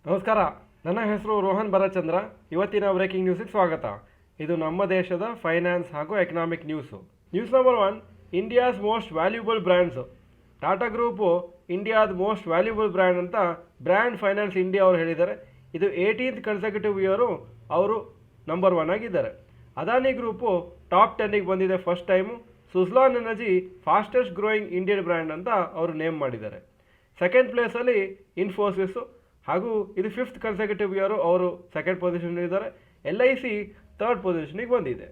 ನಮಸ್ಕಾರ, ನನ್ನ ಹೆಸರು ರೋಹನ್ ಭರಚಂದ್ರ. ಇವತ್ತಿನ ಬ್ರೇಕಿಂಗ್ ನ್ಯೂಸ್ಗೆ ಸ್ವಾಗತ. ಇದು ನಮ್ಮ ದೇಶದ ಫೈನಾನ್ಸ್ ಹಾಗೂ economic news. News number 1, India's most valuable brands. Tata group ಇಂಡಿಯಾದ ಮೋಸ್ಟ್ ವ್ಯಾಲ್ಯೂಬಲ್ ಬ್ರ್ಯಾಂಡ್ ಅಂತ ಬ್ರ್ಯಾಂಡ್ ಫೈನಾನ್ಸ್ ಇಂಡಿಯಾ ಅವರು ಹೇಳಿದ್ದಾರೆ. ಇದು 18th ಕನ್ಸೆಕ್ಯೂಟಿವ್ ಇಯರು ಅವರು ನಂಬರ್ 1 ಆಗಿದ್ದಾರೆ. ಅದಾನಿ ಗ್ರೂಪು ಟಾಪ್ 10ಗೆ ಬಂದಿದೆ first time. Suzlon energy fastest growing Indian brand ಅಂತ ಅವರು ನೇಮ್ ಮಾಡಿದ್ದಾರೆ. ಸೆಕೆಂಡ್ ಪ್ಲೇಸಲ್ಲಿ ಇನ್ಫೋಸಿಸು, ಹಾಗೂ ಇದು 5th ಕನ್ಸೆಕ್ಯೂಟಿವ್ ಇಯರು ಅವರು ಸೆಕೆಂಡ್ ಪೊಸಿಷನ್ ಇದ್ದಾರೆ. LIC ಥರ್ಡ್ ಪೊಸಿಷನಿಗೆ ಬಂದಿದೆ.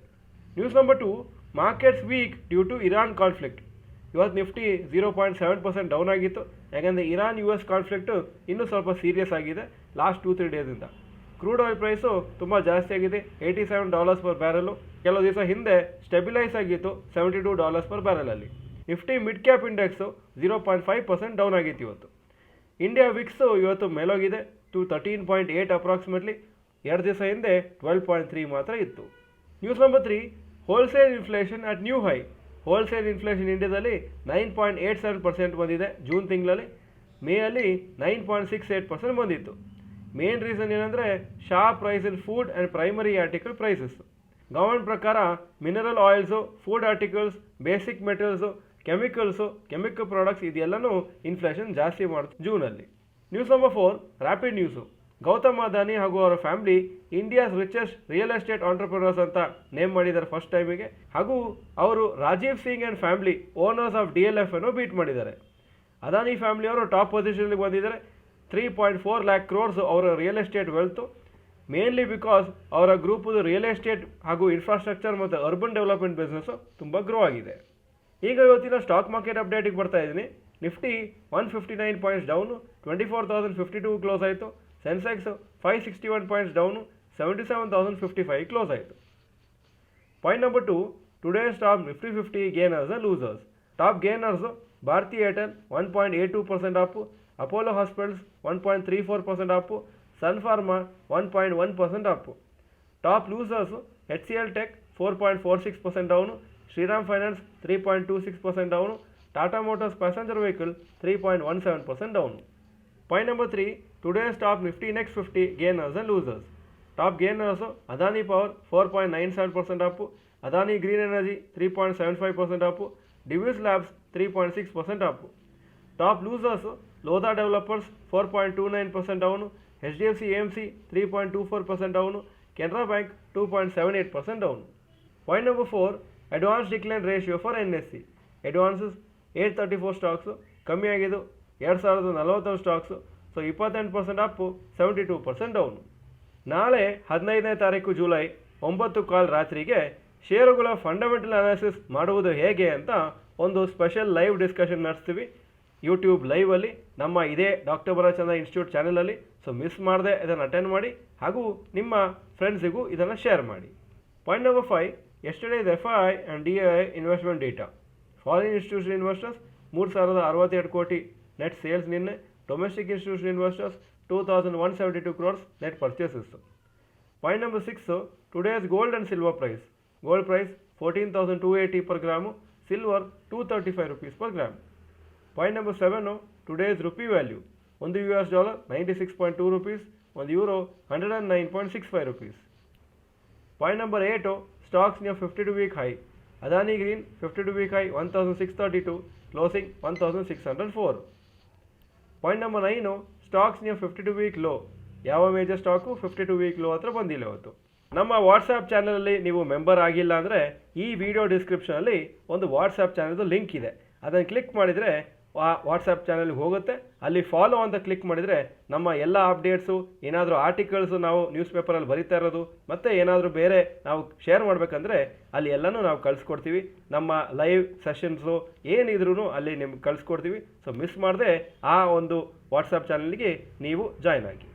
News number 2, markets weak due to Iran conflict. ಇವತ್ತು ನಿಫ್ಟಿ 0.7% ಡೌನ್ ಆಗಿತ್ತು. ಯಾಕೆಂದರೆ ಇರಾನ್ US ಕಾನ್ಫ್ಲಿಕ್ಟು ಇನ್ನೂ ಸ್ವಲ್ಪ ಸೀರಿಯಸ್ ಆಗಿದೆ ಲಾಸ್ಟ್ 2-3 ಡೇಸಿಂದ. ಕ್ರೂಡ್ ಆಯಿಲ್ ಪ್ರೈಸು ತುಂಬ ಜಾಸ್ತಿ ಆಗಿದೆ, $87 ಪರ್ ಬ್ಯಾರಲ್ಲು. ಕೆಲವು ದಿವಸ ಹಿಂದೆ ಸ್ಟೆಬಿಲೈಸ್ ಆಗಿತ್ತು $72 ಪರ್ ಬ್ಯಾರಲಲ್ಲಿ. Nifty mid cap index 0.5% down ಆಗಿತ್ತು ಇವತ್ತು. ಇಂಡಿಯಾ ವಿಕ್ಸು ಇವತ್ತು ಮೇಲೋಗಿದೆ ಟು 13.8 ಅಪ್ರಾಕ್ಸಿಮೇಟ್ಲಿ. 2 ದಿವಸ ಹಿಂದೆ 12.3 ಮಾತ್ರ ಇತ್ತು. News number 3, wholesale inflation at new high. Wholesale inflation ಇಂಡಿಯಾದಲ್ಲಿ 9.87% ಬಂದಿದೆ ಜೂನ್ ತಿಂಗಳಲ್ಲಿ. ಮೇಯಲ್ಲಿ 9.68% ಬಂದಿತ್ತು. ಮೇನ್ ರೀಸನ್ ಏನಂದರೆ sharp price in food and primary article prices. Government ಪ್ರಕಾರ mineral oils, food articles, basic metals, chemical products ಇದೆಲ್ಲನೂ ಇನ್ಫ್ಲೇಷನ್ ಜಾಸ್ತಿ ಮಾಡುತ್ತೆ ಜೂನಲ್ಲಿ. News number 4, rapid news. Gautam Adani ಹಾಗೂ ಅವರ family India's richest real estate entrepreneurs ಅಂತ ನೇಮ್ ಮಾಡಿದ್ದಾರೆ ಫಸ್ಟ್ ಟೈಮಿಗೆ. ಹಾಗೂ ಅವರು Rajiv Singh and family owners of DLF ಅನ್ನು ಬೀಟ್ ಮಾಡಿದ್ದಾರೆ. ಅದಾನಿ ಫ್ಯಾಮಿಲಿಯವರು ಟಾಪ್ ಪೊಸಿಷನ್ಗೆ ಬಂದಿದ್ದಾರೆ. 3.4 lakh crores ಅವರ real estate wealth. Mainly because ಅವರ ಗ್ರೂಪದು ರಿಯಲ್ ಎಸ್ಟೇಟ್ ಹಾಗೂ ಇನ್ಫ್ರಾಸ್ಟ್ರಕ್ಚರ್ ಮತ್ತು ಅರ್ಬನ್ ಡೆವಲಪ್ಮೆಂಟ್ ಬಿಸ್ನೆಸ್ಸು ತುಂಬ ಗ್ರೋ ಆಗಿದೆ. ಈಗ ಇವತ್ತಿನ ಸ್ಟಾಕ್ ಮಾರ್ಕೆಟ್ ಅಪ್ಡೇಟಿಗೆ ಬರ್ತಾ ಇದ್ದೀನಿ. ನಿಫ್ಟಿ 159 ಪಾಯಿಂಟ್ಸ್ ಡೌನು, 24,052 ಕ್ಲೋಸ್ ಆಯಿತು. ಸೆನ್ಸೆಕ್ಸ್ 561 ಪಾಯಿಂಟ್ಸ್ ಡೌನು, 77,055 ಕ್ಲೋಸ್ ಆಯಿತು. Point number 2, today's top Nifty 50 gainers and losers. Top gainers Bharti Airtel 1.82% up, Apollo Hospitals 1.34% up, Sun Pharma 1.1% up. Top losers HCL Tech 4.46% down, Shriram Finance 3.26% down, Tata Motors passenger vehicle 3.17% down. Point number 3, today's top Nifty next 50 gainers and losers. Top gainers Adani Power 4.97% up, Adani green energy 3.75% up, Divi's Labs 3.6% up. Top losers Lodha Developers 4.29% down, HDFC AMC 3.24% down, Canara Bank 2.78% down. Point number 4, advance decline ratio for NSE. Advances 834 stocks, ಕಮ್ಮಿ ಆಗಿದ್ದು 2040 stocks. So 28% Appu, 72% down. ನಾಳೆ 15ನೇ ತಾರೀಕು July 9:15 ರಾತ್ರಿಗೆ ಷೇರುಗಳ fundamental analysis ಮಾಡುವುದು ಹೇಗೆ ಅಂತ ಒಂದು ಸ್ಪೆಷಲ್ ಲೈವ್ ಡಿಸ್ಕಷನ್ ನಡೆಸ್ತೀವಿ ಯೂಟ್ಯೂಬ್ ಲೈವಲ್ಲಿ, ನಮ್ಮ ಇದೇ ಡಾಕ್ಟರ್ ಭರಚಂದ್ರ ಇನ್ಸ್ಟಿಟ್ಯೂಟ್ ಚಾನಲಲ್ಲಿ. ಸೊ ಮಿಸ್ ಮಾಡದೆ ಇದನ್ನು ಅಟೆಂಡ್ ಮಾಡಿ ಹಾಗೂ ನಿಮ್ಮ ಫ್ರೆಂಡ್ಸಿಗೂ ಇದನ್ನು ಶೇರ್ ಮಾಡಿ. Point number 5, yesterday's FII and DII investment data. Foreign institution investors 3,062 ಕೋಟಿ ನೆಟ್ ಸೇಲ್ಸ್ ನಿನ್ನೆ. Domestic institution investors 2,172 crores net purchases. Point number 6, today's gold and silver price. Gold price 14,280 per gram, silver 235 rupees per gram. Point number 7, today's rupee value. $1 96.2 rupees, €1 109.65 rupees. Point number 8, stocks near 52-week high. Adani Green 52-week high 1,632, closing 1,604. Point number 9, stocks near 52-week low. ಯಾವ major stock 52-week low ಹತ್ರ ಬಂದಿಲ್ಲ ಇವತ್ತು. ನಮ್ಮ WhatsApp ಚಾನಲಲ್ಲಿ ನೀವು member ಆಗಿಲ್ಲ ಅಂದರೆ ಈ ವಿಡಿಯೋ ಡಿಸ್ಕ್ರಿಪ್ಷನಲ್ಲಿ ಒಂದು ವಾಟ್ಸಪ್ ಚಾನಲ್ದು ಲಿಂಕ್ ಇದೆ. ಅದನ್ನು ಕ್ಲಿಕ್ ಮಾಡಿದರೆ ವಾಟ್ಸಪ್ ಚಾನಲ್ಗೆ ಹೋಗುತ್ತೆ. ಅಲ್ಲಿ ಫಾಲೋ ಅಂತ ಕ್ಲಿಕ್ ಮಾಡಿದರೆ ನಮ್ಮ ಎಲ್ಲ ಅಪ್ಡೇಟ್ಸು, ಏನಾದರೂ ಆರ್ಟಿಕಲ್ಸು ನಾವು ನ್ಯೂಸ್ ಪೇಪರಲ್ಲಿ ಬರೀತಾ ಇರೋದು, ಮತ್ತು ಏನಾದರೂ ಬೇರೆ ನಾವು ಶೇರ್ ಮಾಡಬೇಕಂದ್ರೆ ಅಲ್ಲಿ ಎಲ್ಲನೂ ನಾವು ಕಳಿಸ್ಕೊಡ್ತೀವಿ. ನಮ್ಮ ಲೈವ್ ಸೆಷನ್ಸು ಏನಿದ್ರೂ ಅಲ್ಲಿ ನಿಮ್ಗೆ ಕಳಿಸ್ಕೊಡ್ತೀವಿ. ಸೊ ಮಿಸ್ ಮಾಡದೆ ಆ ಒಂದು ವಾಟ್ಸಪ್ ಚಾನಲ್ಗೆ ನೀವು ಜಾಯ್ನ್ ಆಗಿ.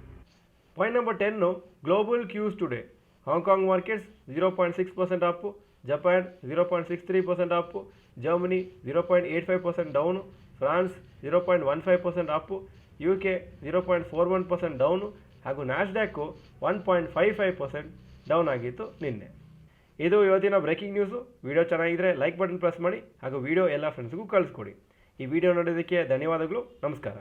Point number 10, global Qs today. Hong Kong markets 0.6% Appu, Japan 0.63% Appu, Germany 0.85% down, France 0.15% Appu, UK 0.41% down, ಹಾಗೂ ನ್ಯಾಸ್ಡ್ಯಾಕು 1.55% ಡೌನ್ ಆಗಿತ್ತು ನಿನ್ನೆ. ಇದು ಇವತ್ತಿನ ಬ್ರೇಕಿಂಗ್ ನ್ಯೂಸು. ವಿಡಿಯೋ ಚೆನ್ನಾಗಿದ್ದರೆ ಲೈಕ್ ಬಟನ್ ಪ್ರೆಸ್ ಮಾಡಿ ಹಾಗೂ ವಿಡಿಯೋ ಎಲ್ಲ ಫ್ರೆಂಡ್ಸ್ಗೂ ಕಳಿಸ್ಕೊಡಿ. ಈ ವಿಡಿಯೋ ನೋಡೋದಕ್ಕೆ ಧನ್ಯವಾದಗಳು. ನಮಸ್ಕಾರ.